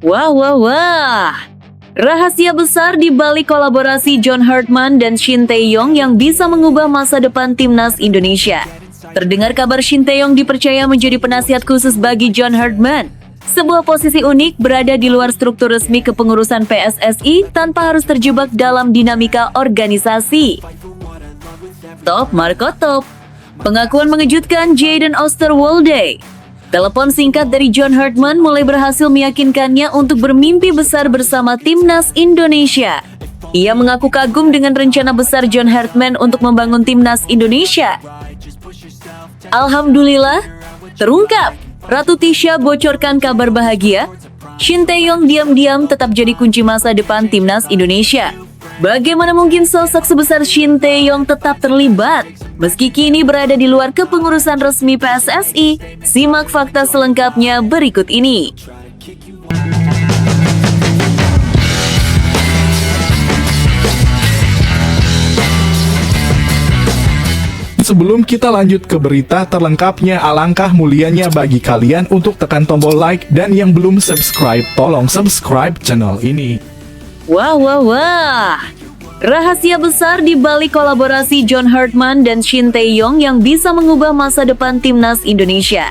Wah, wah, wah. Rahasia besar di balik kolaborasi John Hartman dan Shin Tae-yong yang bisa mengubah masa depan timnas Indonesia. Terdengar kabar Shin Tae-yong dipercaya menjadi penasihat khusus bagi John Hartman. Sebuah posisi unik berada di luar struktur resmi kepengurusan PSSI tanpa harus terjebak dalam dinamika organisasi. Top Marco Top. Pengakuan mengejutkan Jayden Osterwolde. Telepon singkat dari John Hartman mulai berhasil meyakinkannya untuk bermimpi besar bersama timnas Indonesia. Ia mengaku kagum dengan rencana besar John Hartman untuk membangun timnas Indonesia. Alhamdulillah, terungkap. Ratu Tisha bocorkan kabar bahagia. Shin Tae-yong diam-diam tetap jadi kunci masa depan timnas Indonesia. Bagaimana mungkin sosok sebesar Shin Tae-yong tetap terlibat meski kini berada di luar kepengurusan resmi PSSI? Simak fakta selengkapnya berikut ini. Sebelum kita lanjut ke berita terlengkapnya, alangkah mulianya bagi kalian untuk tekan tombol like, dan yang belum subscribe, tolong subscribe channel ini. Wah, wah, wah. Rahasia besar di balik kolaborasi John Hartman dan Shin Tae-yong yang bisa mengubah masa depan timnas Indonesia.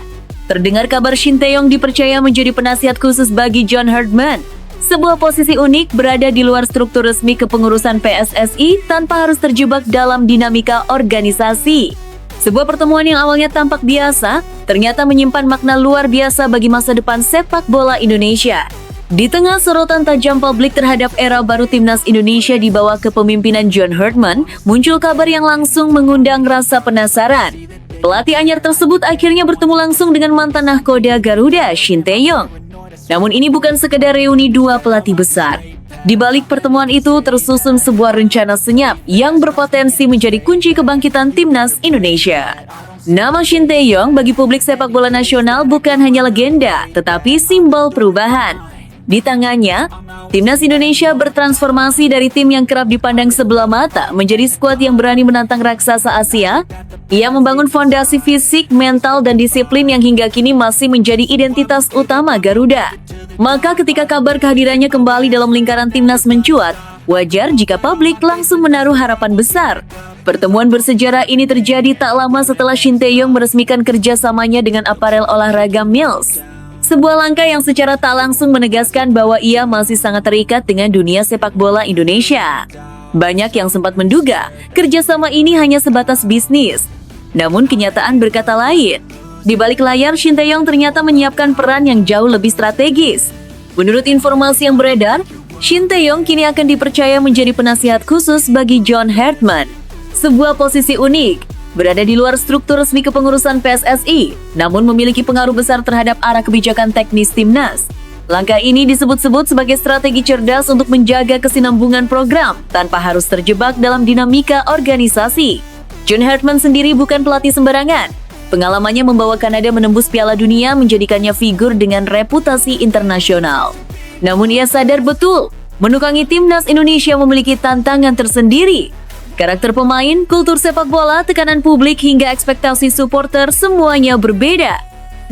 Terdengar kabar Shin Tae-yong dipercaya menjadi penasihat khusus bagi John Hartman. Sebuah posisi unik berada di luar struktur resmi kepengurusan PSSI tanpa harus terjebak dalam dinamika organisasi. Sebuah pertemuan yang awalnya tampak biasa, ternyata menyimpan makna luar biasa bagi masa depan sepak bola Indonesia. Di tengah sorotan tajam publik terhadap era baru timnas Indonesia di bawah kepemimpinan John Hartman, muncul kabar yang langsung mengundang rasa penasaran. Pelatih anyar tersebut akhirnya bertemu langsung dengan mantan nahkoda Garuda, Shin Tae-yong. Namun ini bukan sekedar reuni dua pelatih besar. Di balik pertemuan itu tersusun sebuah rencana senyap yang berpotensi menjadi kunci kebangkitan timnas Indonesia. Nama Shin Tae-yong bagi publik sepak bola nasional bukan hanya legenda, tetapi simbol perubahan. Di tangannya, timnas Indonesia bertransformasi dari tim yang kerap dipandang sebelah mata menjadi skuad yang berani menantang raksasa Asia. Ia membangun fondasi fisik, mental, dan disiplin yang hingga kini masih menjadi identitas utama Garuda. Maka ketika kabar kehadirannya kembali dalam lingkaran timnas mencuat, wajar jika publik langsung menaruh harapan besar. Pertemuan bersejarah ini terjadi tak lama setelah Shin Tae-yong meresmikan kerjasamanya dengan aparel olahraga Mills. Sebuah langkah yang secara tak langsung menegaskan bahwa ia masih sangat terikat dengan dunia sepak bola Indonesia. Banyak yang sempat menduga kerjasama ini hanya sebatas bisnis. Namun kenyataan berkata lain. Di balik layar, Shin Tae-yong ternyata menyiapkan peran yang jauh lebih strategis. Menurut informasi yang beredar, Shin Tae-yong kini akan dipercaya menjadi penasihat khusus bagi John Hartman. Sebuah posisi unik, berada di luar struktur resmi kepengurusan PSSI, namun memiliki pengaruh besar terhadap arah kebijakan teknis timnas. Langkah ini disebut-sebut sebagai strategi cerdas untuk menjaga kesinambungan program tanpa harus terjebak dalam dinamika organisasi. John Hartman sendiri bukan pelatih sembarangan. Pengalamannya membawa Kanada menembus Piala Dunia menjadikannya figur dengan reputasi internasional. Namun ia sadar betul, menukangi timnas Indonesia memiliki tantangan tersendiri. Karakter pemain, kultur sepak bola, tekanan publik, hingga ekspektasi supporter semuanya berbeda.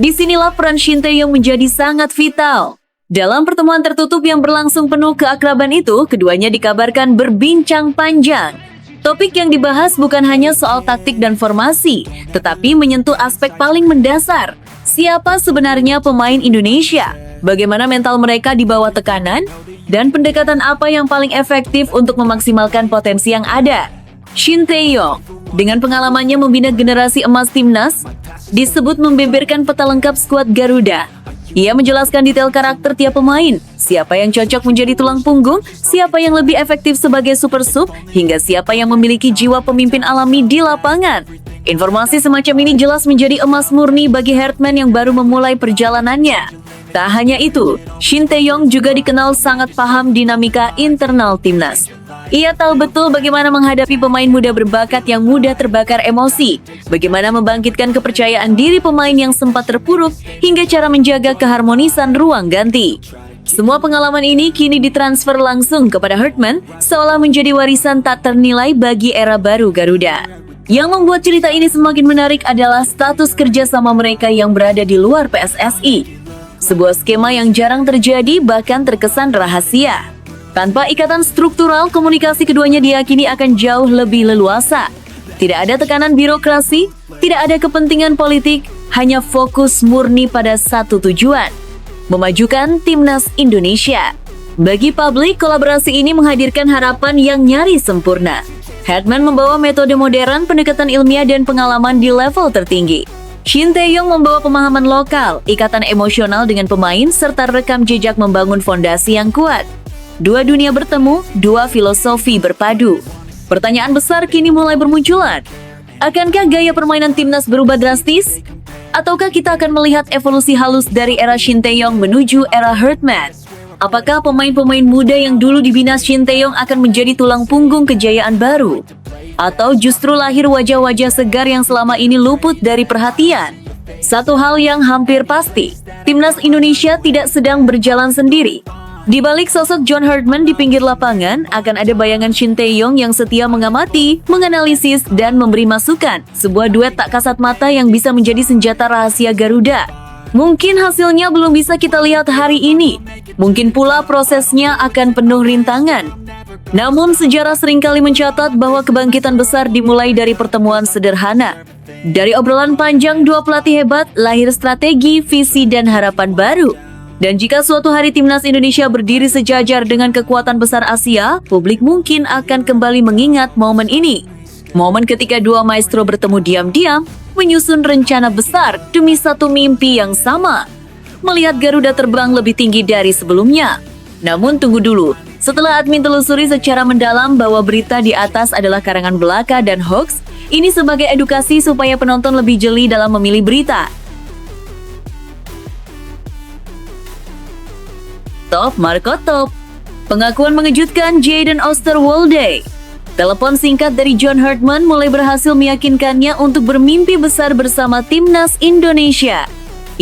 Disinilah peran Shin Tae-yong menjadi sangat vital. Dalam pertemuan tertutup yang berlangsung penuh keakraban itu, keduanya dikabarkan berbincang panjang. Topik yang dibahas bukan hanya soal taktik dan formasi, tetapi menyentuh aspek paling mendasar. Siapa sebenarnya pemain Indonesia? Bagaimana mental mereka di bawah tekanan? Dan pendekatan apa yang paling efektif untuk memaksimalkan potensi yang ada? Shin Tae-yong, dengan pengalamannya membina generasi emas timnas, disebut membeberkan peta lengkap skuad Garuda. Ia menjelaskan detail karakter tiap pemain, siapa yang cocok menjadi tulang punggung, siapa yang lebih efektif sebagai super sub, hingga siapa yang memiliki jiwa pemimpin alami di lapangan. Informasi semacam ini jelas menjadi emas murni bagi Hartman yang baru memulai perjalanannya. Tak hanya itu, Shin Tae-yong juga dikenal sangat paham dinamika internal timnas. Ia tahu betul bagaimana menghadapi pemain muda berbakat yang mudah terbakar emosi, bagaimana membangkitkan kepercayaan diri pemain yang sempat terpuruk, hingga cara menjaga keharmonisan ruang ganti. Semua pengalaman ini kini ditransfer langsung kepada Hartman, seolah menjadi warisan tak ternilai bagi era baru Garuda. Yang membuat cerita ini semakin menarik adalah status kerjasama mereka yang berada di luar PSSI. Sebuah skema yang jarang terjadi bahkan terkesan rahasia. Tanpa ikatan struktural, komunikasi keduanya diyakini akan jauh lebih leluasa. Tidak ada tekanan birokrasi, tidak ada kepentingan politik, hanya fokus murni pada satu tujuan, memajukan timnas Indonesia. Bagi publik, kolaborasi ini menghadirkan harapan yang nyaris sempurna. Herdman membawa metode modern, pendekatan ilmiah, dan pengalaman di level tertinggi. Shin Tae-yong membawa pemahaman lokal, ikatan emosional dengan pemain, serta rekam jejak membangun fondasi yang kuat. Dua dunia bertemu, dua filosofi berpadu. Pertanyaan besar kini mulai bermunculan. Akankah gaya permainan timnas berubah drastis? Ataukah kita akan melihat evolusi halus dari era Shin Tae-yong menuju era Herdman? Apakah pemain-pemain muda yang dulu dibina Shin Tae-yong akan menjadi tulang punggung kejayaan baru? Atau justru lahir wajah-wajah segar yang selama ini luput dari perhatian? Satu hal yang hampir pasti, timnas Indonesia tidak sedang berjalan sendiri. Di balik sosok John Herdman di pinggir lapangan, akan ada bayangan Shin Tae-yong yang setia mengamati, menganalisis, dan memberi masukan. Sebuah duet tak kasat mata yang bisa menjadi senjata rahasia Garuda. Mungkin hasilnya belum bisa kita lihat hari ini. Mungkin pula prosesnya akan penuh rintangan. Namun sejarah seringkali mencatat bahwa kebangkitan besar dimulai dari pertemuan sederhana. Dari obrolan panjang dua pelatih hebat, lahir strategi, visi, dan harapan baru. Dan jika suatu hari timnas Indonesia berdiri sejajar dengan kekuatan besar Asia, publik mungkin akan kembali mengingat momen ini. Momen ketika dua maestro bertemu diam-diam, menyusun rencana besar demi satu mimpi yang sama. Melihat Garuda terbang lebih tinggi dari sebelumnya. Namun tunggu dulu, setelah admin telusuri secara mendalam bahwa berita di atas adalah karangan belaka dan hoax, ini sebagai edukasi supaya penonton lebih jeli dalam memilih berita. Top Marco Top. Pengakuan mengejutkan Jayden Osterwolde. Telepon singkat dari John Herdman mulai berhasil meyakinkannya untuk bermimpi besar bersama timnas Indonesia.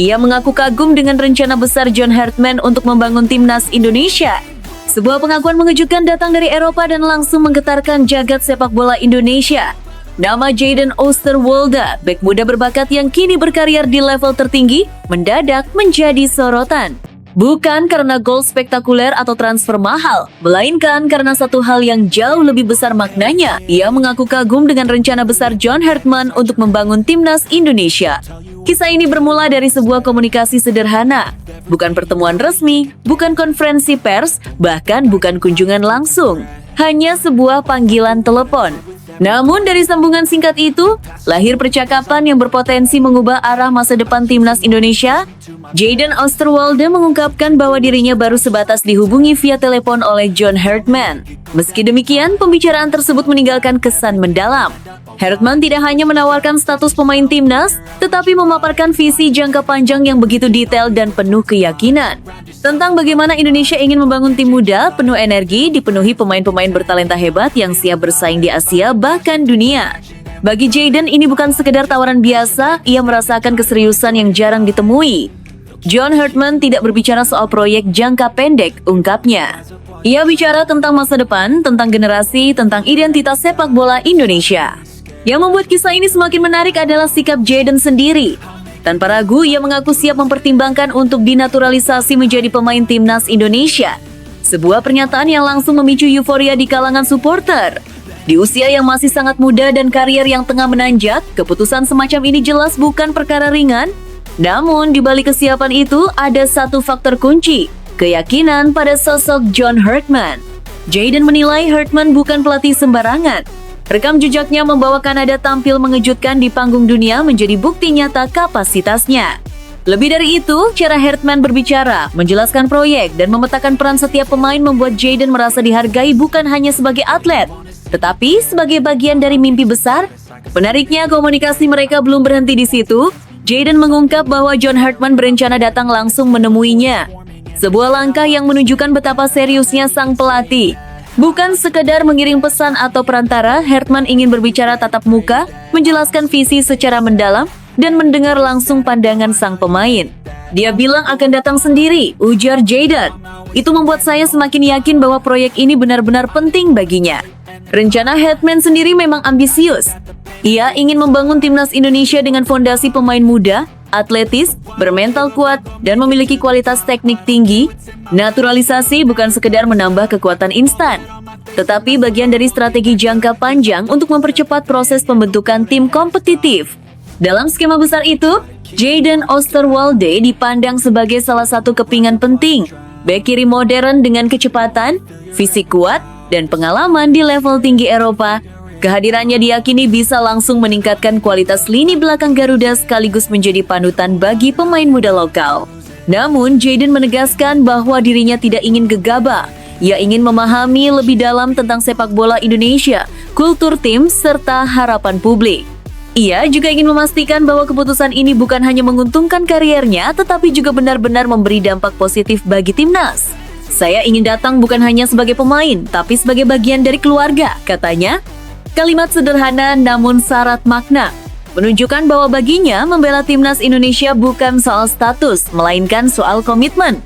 Ia mengaku kagum dengan rencana besar John Herdman untuk membangun timnas Indonesia. Sebuah pengakuan mengejutkan datang dari Eropa dan langsung menggetarkan jagat sepak bola Indonesia. Nama Jayden Osterwolde, bek muda berbakat yang kini berkarir di level tertinggi, mendadak menjadi sorotan. Bukan karena gol spektakuler atau transfer mahal, melainkan karena satu hal yang jauh lebih besar maknanya. Ia mengaku kagum dengan rencana besar John Herdman untuk membangun timnas Indonesia. Kisah ini bermula dari sebuah komunikasi sederhana. Bukan pertemuan resmi, bukan konferensi pers, bahkan bukan kunjungan langsung. Hanya sebuah panggilan telepon. Namun dari sambungan singkat itu, lahir percakapan yang berpotensi mengubah arah masa depan timnas Indonesia. Jayden Osterwolde mengungkapkan bahwa dirinya baru sebatas dihubungi via telepon oleh John Herdman. Meski demikian, pembicaraan tersebut meninggalkan kesan mendalam. Herdman tidak hanya menawarkan status pemain timnas, tetapi memaparkan visi jangka panjang yang begitu detail dan penuh keyakinan. Tentang bagaimana Indonesia ingin membangun tim muda, penuh energi, dipenuhi pemain-pemain bertalenta hebat yang siap bersaing di Asia bahkan dunia. Bagi Jayden, ini bukan sekedar tawaran biasa, ia merasakan keseriusan yang jarang ditemui. John Herdman tidak berbicara soal proyek jangka pendek, ungkapnya. Ia bicara tentang masa depan, tentang generasi, tentang identitas sepak bola Indonesia. Yang membuat kisah ini semakin menarik adalah sikap Jayden sendiri. Tanpa ragu, ia mengaku siap mempertimbangkan untuk dinaturalisasi menjadi pemain timnas Indonesia. Sebuah pernyataan yang langsung memicu euforia di kalangan supporter. Di usia yang masih sangat muda dan karier yang tengah menanjak, keputusan semacam ini jelas bukan perkara ringan. Namun, di balik kesiapan itu, ada satu faktor kunci, keyakinan pada sosok John Herdman. Jayden menilai Herdman bukan pelatih sembarangan. Rekam jejaknya membawa Kanada tampil mengejutkan di panggung dunia menjadi bukti nyata kapasitasnya. Lebih dari itu, cara Herdman berbicara, menjelaskan proyek, dan memetakan peran setiap pemain membuat Jayden merasa dihargai bukan hanya sebagai atlet, tetapi sebagai bagian dari mimpi besar. Menariknya, komunikasi mereka belum berhenti di situ. Jayden mengungkap bahwa John Herdman berencana datang langsung menemuinya. Sebuah langkah yang menunjukkan betapa seriusnya sang pelatih. Bukan sekedar mengirim pesan atau perantara, Herdman ingin berbicara tatap muka, menjelaskan visi secara mendalam, dan mendengar langsung pandangan sang pemain. Dia bilang akan datang sendiri, ujar Jayden. Itu membuat saya semakin yakin bahwa proyek ini benar-benar penting baginya. Rencana Herdman sendiri memang ambisius. Ia ingin membangun timnas Indonesia dengan fondasi pemain muda, atletis, bermental kuat, dan memiliki kualitas teknik tinggi. Naturalisasi bukan sekedar menambah kekuatan instan, tetapi bagian dari strategi jangka panjang untuk mempercepat proses pembentukan tim kompetitif. Dalam skema besar itu, Jadon Osterwolde dipandang sebagai salah satu kepingan penting. Bek kiri modern dengan kecepatan, fisik kuat, dan pengalaman di level tinggi Eropa. Kehadirannya diyakini bisa langsung meningkatkan kualitas lini belakang Garuda sekaligus menjadi panutan bagi pemain muda lokal. Namun, Jadon menegaskan bahwa dirinya tidak ingin gegabah. Ia ingin memahami lebih dalam tentang sepak bola Indonesia, kultur tim, serta harapan publik. Ia juga ingin memastikan bahwa keputusan ini bukan hanya menguntungkan kariernya, tetapi juga benar-benar memberi dampak positif bagi timnas. Saya ingin datang bukan hanya sebagai pemain, tapi sebagai bagian dari keluarga, katanya. Kalimat sederhana namun syarat makna, menunjukkan bahwa baginya membela timnas Indonesia bukan soal status, melainkan soal komitmen.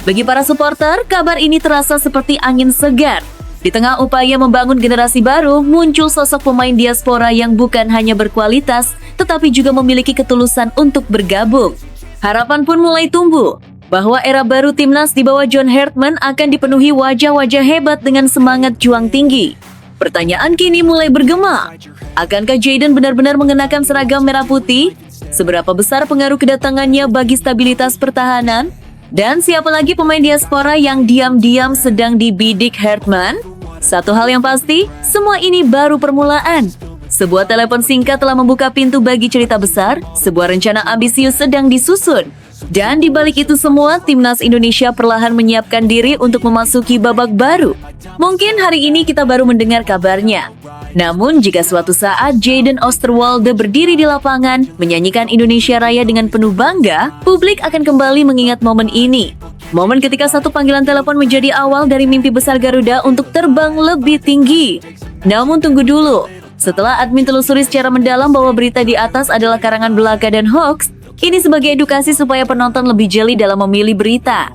Bagi para supporter, kabar ini terasa seperti angin segar. Di tengah upaya membangun generasi baru, muncul sosok pemain diaspora yang bukan hanya berkualitas, tetapi juga memiliki ketulusan untuk bergabung. Harapan pun mulai tumbuh, bahwa era baru timnas di bawah John Hartman akan dipenuhi wajah-wajah hebat dengan semangat juang tinggi. Pertanyaan kini mulai bergema. Akankah Jadon benar-benar mengenakan seragam merah putih? Seberapa besar pengaruh kedatangannya bagi stabilitas pertahanan? Dan siapa lagi pemain diaspora yang diam-diam sedang dibidik Hartman? Satu hal yang pasti, semua ini baru permulaan. Sebuah telepon singkat telah membuka pintu bagi cerita besar, sebuah rencana ambisius sedang disusun. Dan di balik itu semua, timnas Indonesia perlahan menyiapkan diri untuk memasuki babak baru. Mungkin hari ini kita baru mendengar kabarnya. Namun jika suatu saat Jadon Osterwolde berdiri di lapangan, menyanyikan Indonesia Raya dengan penuh bangga, publik akan kembali mengingat momen ini. Momen ketika satu panggilan telepon menjadi awal dari mimpi besar Garuda untuk terbang lebih tinggi. Namun tunggu dulu, setelah admin telusuri secara mendalam bahwa berita di atas adalah karangan belaka dan hoax, ini sebagai edukasi supaya penonton lebih jeli dalam memilih berita.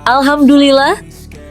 Alhamdulillah,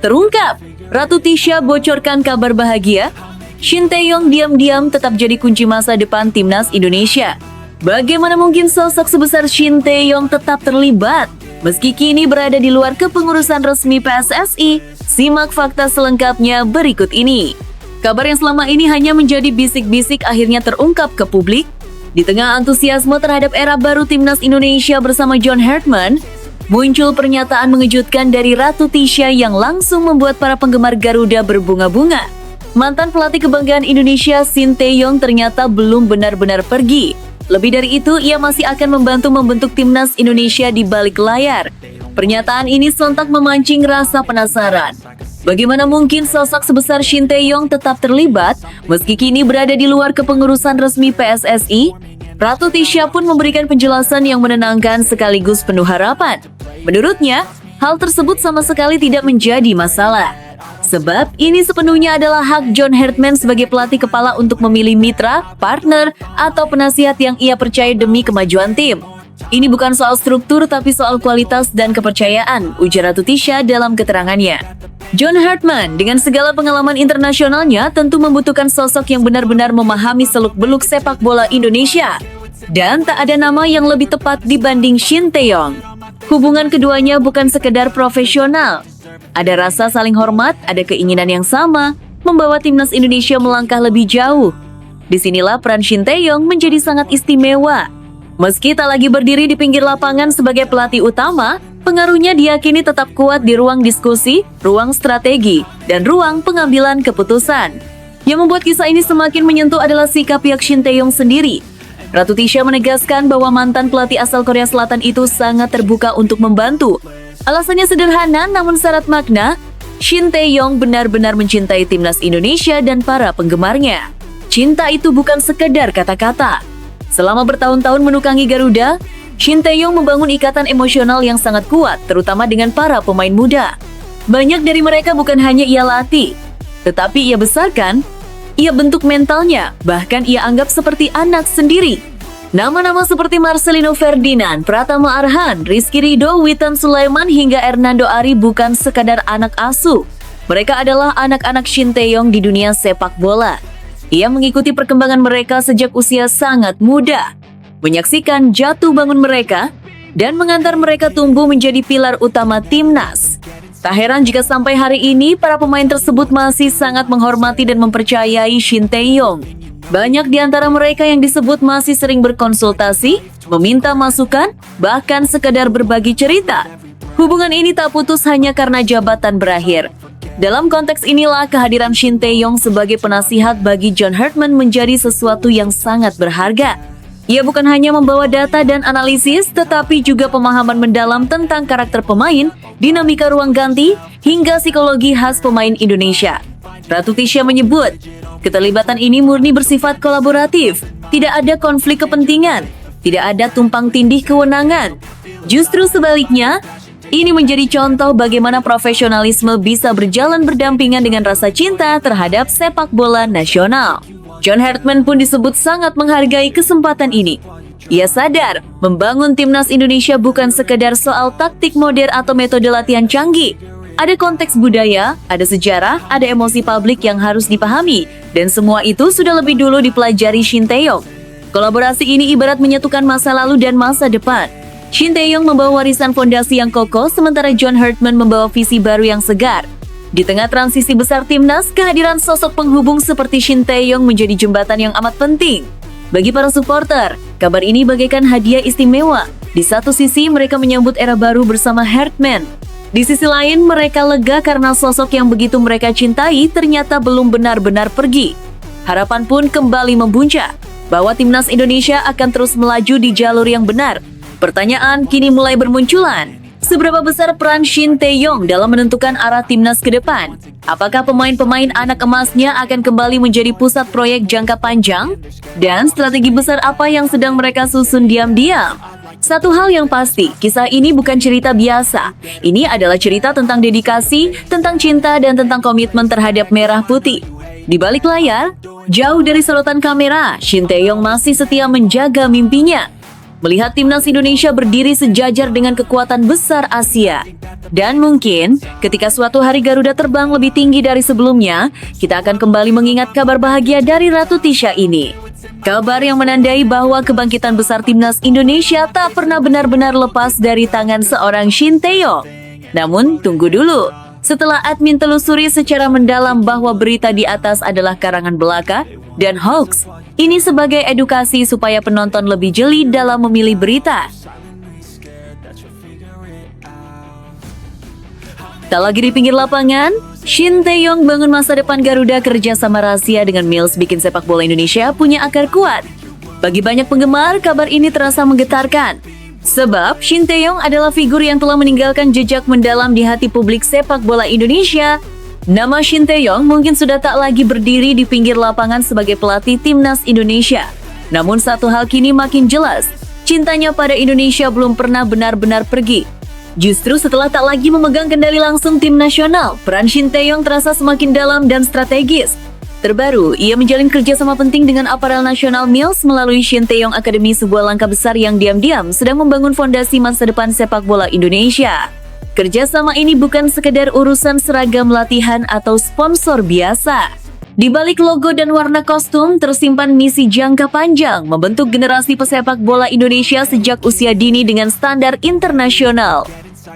terungkap. Ratu Tisha bocorkan kabar bahagia. Shin Tae-yong diam-diam tetap jadi kunci masa depan timnas Indonesia. Bagaimana mungkin sosok sebesar Shin Tae-yong tetap terlibat, meski kini berada di luar kepengurusan resmi PSSI? Simak fakta selengkapnya berikut ini. Kabar yang selama ini hanya menjadi bisik-bisik akhirnya terungkap ke publik. Di tengah antusiasme terhadap era baru timnas Indonesia bersama John Hartman, muncul pernyataan mengejutkan dari Ratu Tisha yang langsung membuat para penggemar Garuda berbunga-bunga. Mantan pelatih kebanggaan Indonesia Shin Tae-yong ternyata belum benar-benar pergi. Lebih dari itu, ia masih akan membantu membentuk timnas Indonesia di balik layar. Pernyataan ini sontak memancing rasa penasaran. Bagaimana mungkin sosok sebesar Shin Tae-yong tetap terlibat meski kini berada di luar kepengurusan resmi PSSI? Ratu Tisha pun memberikan penjelasan yang menenangkan sekaligus penuh harapan. Menurutnya, hal tersebut sama sekali tidak menjadi masalah. Sebab ini sepenuhnya adalah hak John Hartman sebagai pelatih kepala untuk memilih mitra, partner, atau penasihat yang ia percaya demi kemajuan tim. Ini bukan soal struktur tapi soal kualitas dan kepercayaan, ujar Ratu Tisha dalam keterangannya. John Hartman dengan segala pengalaman internasionalnya tentu membutuhkan sosok yang benar-benar memahami seluk-beluk sepak bola Indonesia. Dan tak ada nama yang lebih tepat dibanding Shin Tae-yong. Hubungan keduanya bukan sekedar profesional. Ada rasa saling hormat, ada keinginan yang sama, membawa timnas Indonesia melangkah lebih jauh. Disinilah peran Shin Tae-yong menjadi sangat istimewa. Meski tak lagi berdiri di pinggir lapangan sebagai pelatih utama, pengaruhnya diyakini tetap kuat di ruang diskusi, ruang strategi, dan ruang pengambilan keputusan. Yang membuat kisah ini semakin menyentuh adalah sikap pihak Shin Tae-yong sendiri. Ratu Tisha menegaskan bahwa mantan pelatih asal Korea Selatan itu sangat terbuka untuk membantu. Alasannya sederhana namun syarat makna, Shin Tae-yong benar-benar mencintai timnas Indonesia dan para penggemarnya. Cinta itu bukan sekedar kata-kata. Selama bertahun-tahun menukangi Garuda, Shin Tae-yong membangun ikatan emosional yang sangat kuat, terutama dengan para pemain muda. Banyak dari mereka bukan hanya ia latih, tetapi ia besarkan, ia bentuk mentalnya, bahkan ia anggap seperti anak sendiri. Nama-nama seperti Marcelino Ferdinand, Pratama Arhan, Rizky Ridho, Witan Sulaiman, hingga Hernando Ari bukan sekadar anak asuh. Mereka adalah anak-anak Shin Tae-yong di dunia sepak bola. Ia mengikuti perkembangan mereka sejak usia sangat muda, menyaksikan jatuh bangun mereka, dan mengantar mereka tumbuh menjadi pilar utama timnas. Tak heran jika sampai hari ini para pemain tersebut masih sangat menghormati dan mempercayai Shin Tae-yong. Banyak di antara mereka yang disebut masih sering berkonsultasi, meminta masukan, bahkan sekedar berbagi cerita. Hubungan ini tak putus hanya karena jabatan berakhir. Dalam konteks inilah kehadiran Shin Tae-yong sebagai penasihat bagi John Hartman menjadi sesuatu yang sangat berharga. Ia bukan hanya membawa data dan analisis, tetapi juga pemahaman mendalam tentang karakter pemain, dinamika ruang ganti, hingga psikologi khas pemain Indonesia. Ratu Tisha menyebut, keterlibatan ini murni bersifat kolaboratif, tidak ada konflik kepentingan, tidak ada tumpang tindih kewenangan. Justru sebaliknya, ini menjadi contoh bagaimana profesionalisme bisa berjalan berdampingan dengan rasa cinta terhadap sepak bola nasional. John Hartman pun disebut sangat menghargai kesempatan ini. Ia sadar, membangun timnas Indonesia bukan sekedar soal taktik modern atau metode latihan canggih. Ada konteks budaya, ada sejarah, ada emosi publik yang harus dipahami, dan semua itu sudah lebih dulu dipelajari Shin Tae-yong. Kolaborasi ini ibarat menyatukan masa lalu dan masa depan. Shin Tae-yong membawa warisan fondasi yang kokoh, sementara John Hartman membawa visi baru yang segar. Di tengah transisi besar timnas, kehadiran sosok penghubung seperti Shin Tae-yong menjadi jembatan yang amat penting. Bagi para supporter, kabar ini bagaikan hadiah istimewa. Di satu sisi, mereka menyambut era baru bersama Hartman. Di sisi lain, mereka lega karena sosok yang begitu mereka cintai ternyata belum benar-benar pergi. Harapan pun kembali membuncah, bahwa timnas Indonesia akan terus melaju di jalur yang benar. Pertanyaan kini mulai bermunculan. Seberapa besar peran Shin Tae-yong dalam menentukan arah timnas ke depan? Apakah pemain-pemain anak emasnya akan kembali menjadi pusat proyek jangka panjang? Dan strategi besar apa yang sedang mereka susun diam-diam? Satu hal yang pasti, kisah ini bukan cerita biasa. Ini adalah cerita tentang dedikasi, tentang cinta, dan tentang komitmen terhadap merah putih. Di balik layar, jauh dari sorotan kamera, Shin Tae-yong masih setia menjaga mimpinya. Melihat timnas Indonesia berdiri sejajar dengan kekuatan besar Asia. Dan mungkin, ketika suatu hari Garuda terbang lebih tinggi dari sebelumnya, kita akan kembali mengingat kabar bahagia dari Ratu Tisha ini. Kabar yang menandai bahwa kebangkitan besar timnas Indonesia tak pernah benar-benar lepas dari tangan seorang Shin Tae-yong. Namun, tunggu dulu. Setelah admin telusuri secara mendalam bahwa berita di atas adalah karangan belaka dan hoax, ini sebagai edukasi supaya penonton lebih jeli dalam memilih berita. Tak lagi di pinggir lapangan, Shin Tae-yong bangun masa depan Garuda kerja sama rahasia dengan Mills bikin sepak bola Indonesia punya akar kuat. Bagi banyak penggemar, kabar ini terasa menggetarkan. Sebab Shin Tae-yong adalah figur yang telah meninggalkan jejak mendalam di hati publik sepak bola Indonesia. Nama Shin Tae-yong mungkin sudah tak lagi berdiri di pinggir lapangan sebagai pelatih timnas Indonesia. Namun satu hal kini makin jelas, cintanya pada Indonesia belum pernah benar-benar pergi. Justru setelah tak lagi memegang kendali langsung tim nasional, peran Shin Tae-yong terasa semakin dalam dan strategis. Terbaru, ia menjalin kerjasama penting dengan aparel nasional Mills melalui Shin Tae-yong Academy, sebuah langkah besar yang diam-diam sedang membangun fondasi masa depan sepak bola Indonesia. Kerjasama ini bukan sekedar urusan seragam latihan atau sponsor biasa. Di balik logo dan warna kostum tersimpan misi jangka panjang membentuk generasi pesepak bola Indonesia sejak usia dini dengan standar internasional.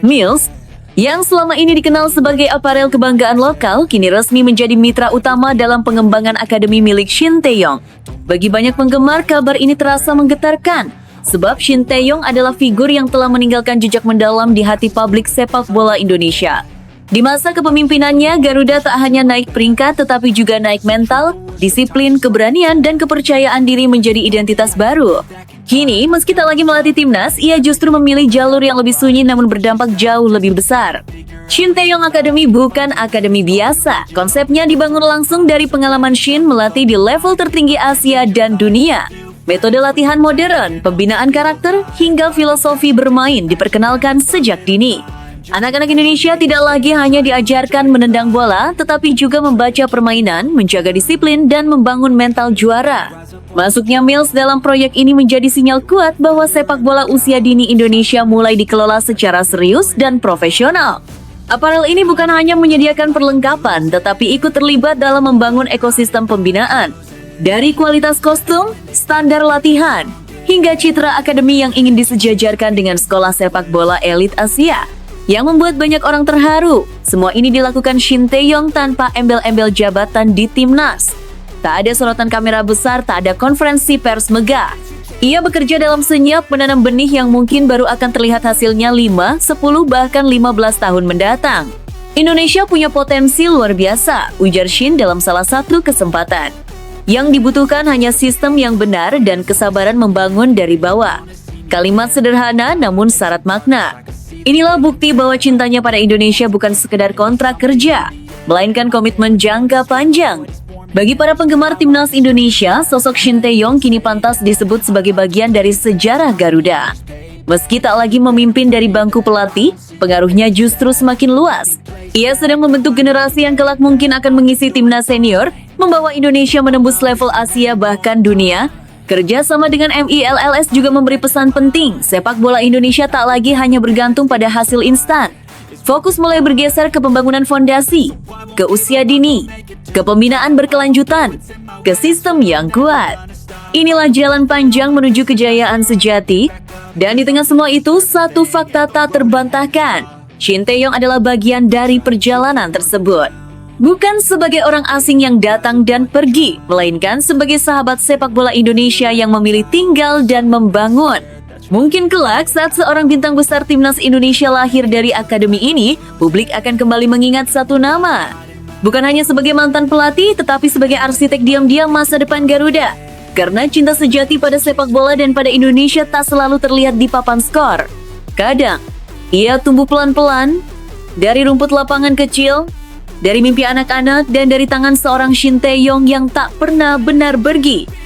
Mills, yang selama ini dikenal sebagai aparel kebanggaan lokal, kini resmi menjadi mitra utama dalam pengembangan akademi milik Shin Tae-yong. Bagi banyak penggemar, kabar ini terasa menggetarkan, sebab Shin Tae-yong adalah figur yang telah meninggalkan jejak mendalam di hati publik sepak bola Indonesia. Di masa kepemimpinannya, Garuda tak hanya naik peringkat, tetapi juga naik mental, disiplin, keberanian, dan kepercayaan diri menjadi identitas baru. Kini, meski tak lagi melatih timnas, ia justru memilih jalur yang lebih sunyi namun berdampak jauh lebih besar. Shin Tae-yong Academy bukan akademi biasa. Konsepnya dibangun langsung dari pengalaman Shin melatih di level tertinggi Asia dan dunia. Metode latihan modern, pembinaan karakter, hingga filosofi bermain diperkenalkan sejak dini. Anak-anak Indonesia tidak lagi hanya diajarkan menendang bola, tetapi juga membaca permainan, menjaga disiplin, dan membangun mental juara. Masuknya Mills dalam proyek ini menjadi sinyal kuat bahwa sepak bola usia dini Indonesia mulai dikelola secara serius dan profesional. Aparel ini bukan hanya menyediakan perlengkapan, tetapi ikut terlibat dalam membangun ekosistem pembinaan. Dari kualitas kostum, standar latihan, hingga citra akademi yang ingin disejajarkan dengan sekolah sepak bola elit Asia, yang membuat banyak orang terharu. Semua ini dilakukan Shin Tae-yong tanpa embel-embel jabatan di timnas. Tak ada sorotan kamera besar, tak ada konferensi pers megah. Ia bekerja dalam senyap menanam benih yang mungkin baru akan terlihat hasilnya 5, 10, bahkan 15 tahun mendatang. Indonesia punya potensi luar biasa, ujar Shin dalam salah satu kesempatan. Yang dibutuhkan hanya sistem yang benar dan kesabaran membangun dari bawah. Kalimat sederhana namun syarat makna. Inilah bukti bahwa cintanya pada Indonesia bukan sekedar kontrak kerja, melainkan komitmen jangka panjang. Bagi para penggemar timnas Indonesia, sosok Shin Tae-yong kini pantas disebut sebagai bagian dari sejarah Garuda. Meski tak lagi memimpin dari bangku pelatih, pengaruhnya justru semakin luas. Ia sedang membentuk generasi yang kelak mungkin akan mengisi timnas senior, membawa Indonesia menembus level Asia bahkan dunia. Kerja sama dengan MILLS juga memberi pesan penting, sepak bola Indonesia tak lagi hanya bergantung pada hasil instan. Fokus mulai bergeser ke pembangunan fondasi, ke usia dini, ke pembinaan berkelanjutan, ke sistem yang kuat. Inilah jalan panjang menuju kejayaan sejati, dan di tengah semua itu, satu fakta tak terbantahkan. Shin Tae-yong adalah bagian dari perjalanan tersebut. Bukan sebagai orang asing yang datang dan pergi, melainkan sebagai sahabat sepak bola Indonesia yang memilih tinggal dan membangun. Mungkin kelak saat seorang bintang besar timnas Indonesia lahir dari akademi ini, publik akan kembali mengingat satu nama. Bukan hanya sebagai mantan pelatih, tetapi sebagai arsitek diam-diam masa depan Garuda. Karena cinta sejati pada sepak bola dan pada Indonesia tak selalu terlihat di papan skor. Kadang, ia tumbuh pelan-pelan, dari rumput lapangan kecil, dari mimpi anak-anak, dan dari tangan seorang Shin Tae-yong yang tak pernah benar pergi.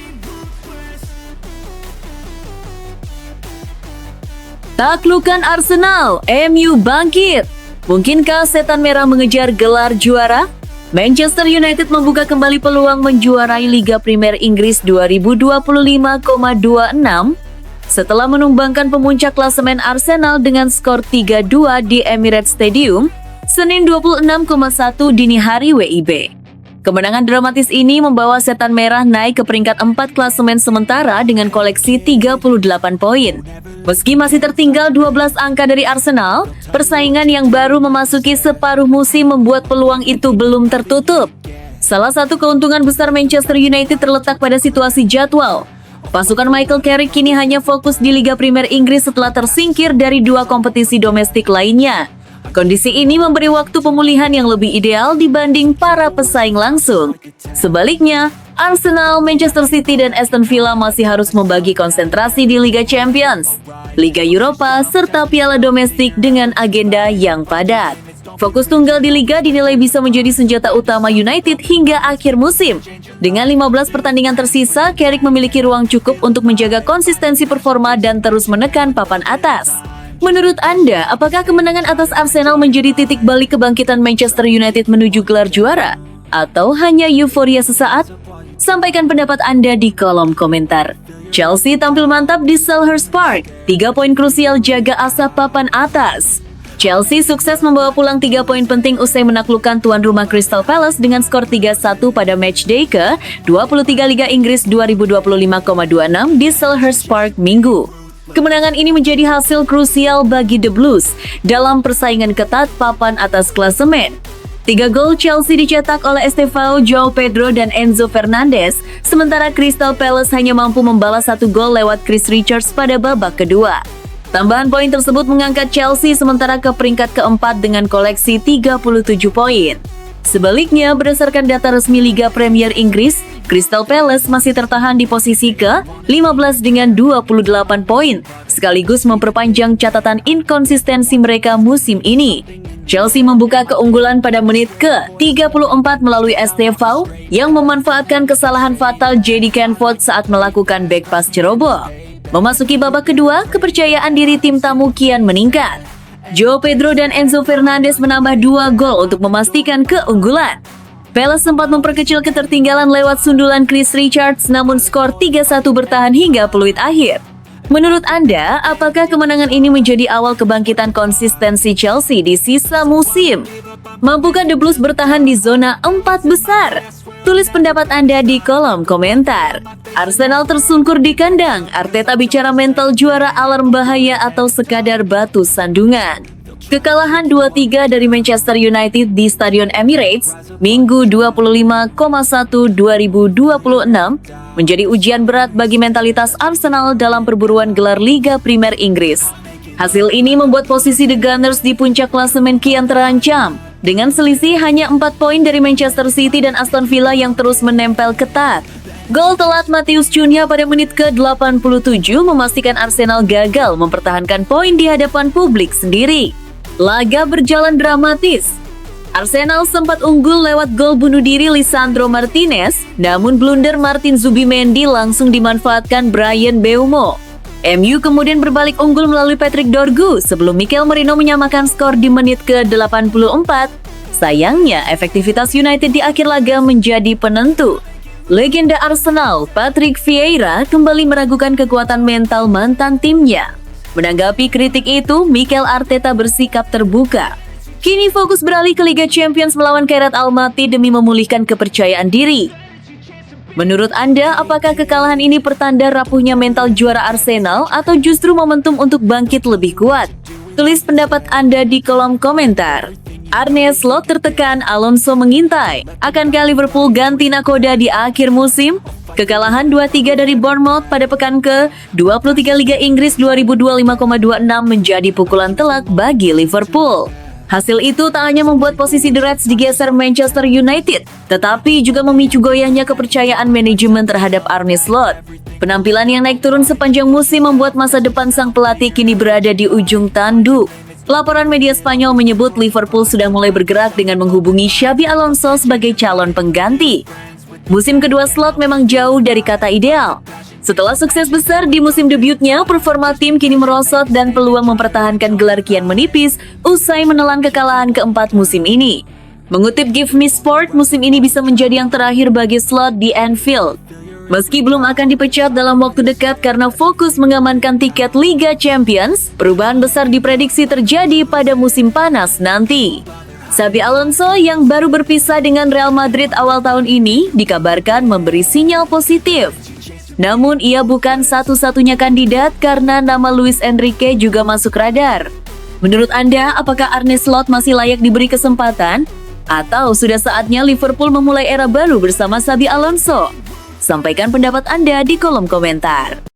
Taklukan Arsenal, MU bangkit. Mungkinkah setan merah mengejar gelar juara? Manchester United membuka kembali peluang menjuarai Liga Premier Inggris 2025,26 setelah menumbangkan pemuncak klasemen Arsenal dengan skor 3-2 di Emirates Stadium, Senin 26,1 dini hari WIB. Kemenangan dramatis ini membawa setan merah naik ke peringkat 4 klasemen sementara dengan koleksi 38 poin. Meski masih tertinggal 12 angka dari Arsenal, persaingan yang baru memasuki separuh musim membuat peluang itu belum tertutup. Salah satu keuntungan besar Manchester United terletak pada situasi jadwal. Pasukan Michael Carrick kini hanya fokus di Liga Premier Inggris setelah tersingkir dari 2 kompetisi domestik lainnya. Kondisi ini memberi waktu pemulihan yang lebih ideal dibanding para pesaing langsung. Sebaliknya, Arsenal, Manchester City, dan Aston Villa masih harus membagi konsentrasi di Liga Champions, Liga Eropa, serta piala domestik dengan agenda yang padat. Fokus tunggal di Liga dinilai bisa menjadi senjata utama United hingga akhir musim. Dengan 15 pertandingan tersisa, Carrick memiliki ruang cukup untuk menjaga konsistensi performa dan terus menekan papan atas. Menurut Anda, apakah kemenangan atas Arsenal menjadi titik balik kebangkitan Manchester United menuju gelar juara? Atau hanya euforia sesaat? Sampaikan pendapat Anda di kolom komentar. Chelsea tampil mantap di Selhurst Park. 3 poin krusial jaga asa papan atas. Chelsea sukses membawa pulang 3 poin penting usai menaklukkan tuan rumah Crystal Palace dengan skor 3-1 pada matchday ke-23 Liga Inggris 2025,26 di Selhurst Park Minggu. Kemenangan ini menjadi hasil krusial bagi The Blues dalam persaingan ketat papan atas klasemen. 3 gol Chelsea dicetak oleh Estevao, João Pedro, dan Enzo Fernandez, sementara Crystal Palace hanya mampu membalas 1 gol lewat Chris Richards pada babak kedua. Tambahan poin tersebut mengangkat Chelsea sementara ke peringkat keempat dengan koleksi 37 poin. Sebaliknya, berdasarkan data resmi Liga Premier Inggris, Crystal Palace masih tertahan di posisi ke-15 dengan 28 poin, sekaligus memperpanjang catatan inkonsistensi mereka musim ini. Chelsea membuka keunggulan pada menit ke-34 melalui Estevao yang memanfaatkan kesalahan fatal JD Canford saat melakukan back pass ceroboh. Memasuki babak kedua, kepercayaan diri tim tamu kian meningkat. João Pedro dan Enzo Fernandez menambah 2 gol untuk memastikan keunggulan. Palace sempat memperkecil ketertinggalan lewat sundulan Chris Richards, namun skor 3-1 bertahan hingga peluit akhir. Menurut Anda, apakah kemenangan ini menjadi awal kebangkitan konsistensi Chelsea di sisa musim? Mampukah The Blues bertahan di zona 4 besar? Tulis pendapat Anda di kolom komentar. Arsenal tersungkur di kandang, Arteta bicara mental juara alarm bahaya atau sekadar batu sandungan. Kekalahan 2-3 dari Manchester United di Stadion Emirates, Minggu 25,1/2026, menjadi ujian berat bagi mentalitas Arsenal dalam perburuan gelar Liga Primer Inggris. Hasil ini membuat posisi The Gunners di puncak klasemen kian terancam, dengan selisih hanya 4 poin dari Manchester City dan Aston Villa yang terus menempel ketat. Gol telat Matheus Cunha pada menit ke-87 memastikan Arsenal gagal mempertahankan poin di hadapan publik sendiri. Laga berjalan dramatis. Arsenal sempat unggul lewat gol bunuh diri Lisandro Martinez, namun blunder Martin Zubimendi langsung dimanfaatkan Bryan Mbeumo. MU kemudian berbalik unggul melalui Patrick Dorgu sebelum Mikel Merino menyamakan skor di menit ke-84. Sayangnya, efektivitas United di akhir laga menjadi penentu. Legenda Arsenal, Patrick Vieira, kembali meragukan kekuatan mental mantan timnya. Menanggapi kritik itu, Mikel Arteta bersikap terbuka. Kini fokus beralih ke Liga Champions melawan Kairat Almaty demi memulihkan kepercayaan diri. Menurut Anda, apakah kekalahan ini pertanda rapuhnya mental juara Arsenal atau justru momentum untuk bangkit lebih kuat? Tulis pendapat Anda di kolom komentar. Arne Slot tertekan, Alonso mengintai. Akankah Liverpool ganti nakoda di akhir musim? Kekalahan 2-3 dari Bournemouth pada pekan ke-23 Liga Inggris 2025,26 menjadi pukulan telak bagi Liverpool. Hasil itu tak hanya membuat posisi The Reds digeser Manchester United, tetapi juga memicu goyahnya kepercayaan manajemen terhadap Arne Slot. Penampilan yang naik turun sepanjang musim membuat masa depan sang pelatih kini berada di ujung tanduk. Laporan media Spanyol menyebut Liverpool sudah mulai bergerak dengan menghubungi Xabi Alonso sebagai calon pengganti. Musim kedua Slot memang jauh dari kata ideal. Setelah sukses besar di musim debutnya, performa tim kini merosot dan peluang mempertahankan gelar kian menipis usai menelan kekalahan keempat musim ini. Mengutip Give Me Sport, musim ini bisa menjadi yang terakhir bagi Slot di Anfield. Meski belum akan dipecat dalam waktu dekat karena fokus mengamankan tiket Liga Champions, perubahan besar diprediksi terjadi pada musim panas nanti. Xabi Alonso yang baru berpisah dengan Real Madrid awal tahun ini dikabarkan memberi sinyal positif. Namun ia bukan satu-satunya kandidat karena nama Luis Enrique juga masuk radar. Menurut Anda, apakah Arne Slot masih layak diberi kesempatan? Atau sudah saatnya Liverpool memulai era baru bersama Xabi Alonso? Sampaikan pendapat Anda di kolom komentar.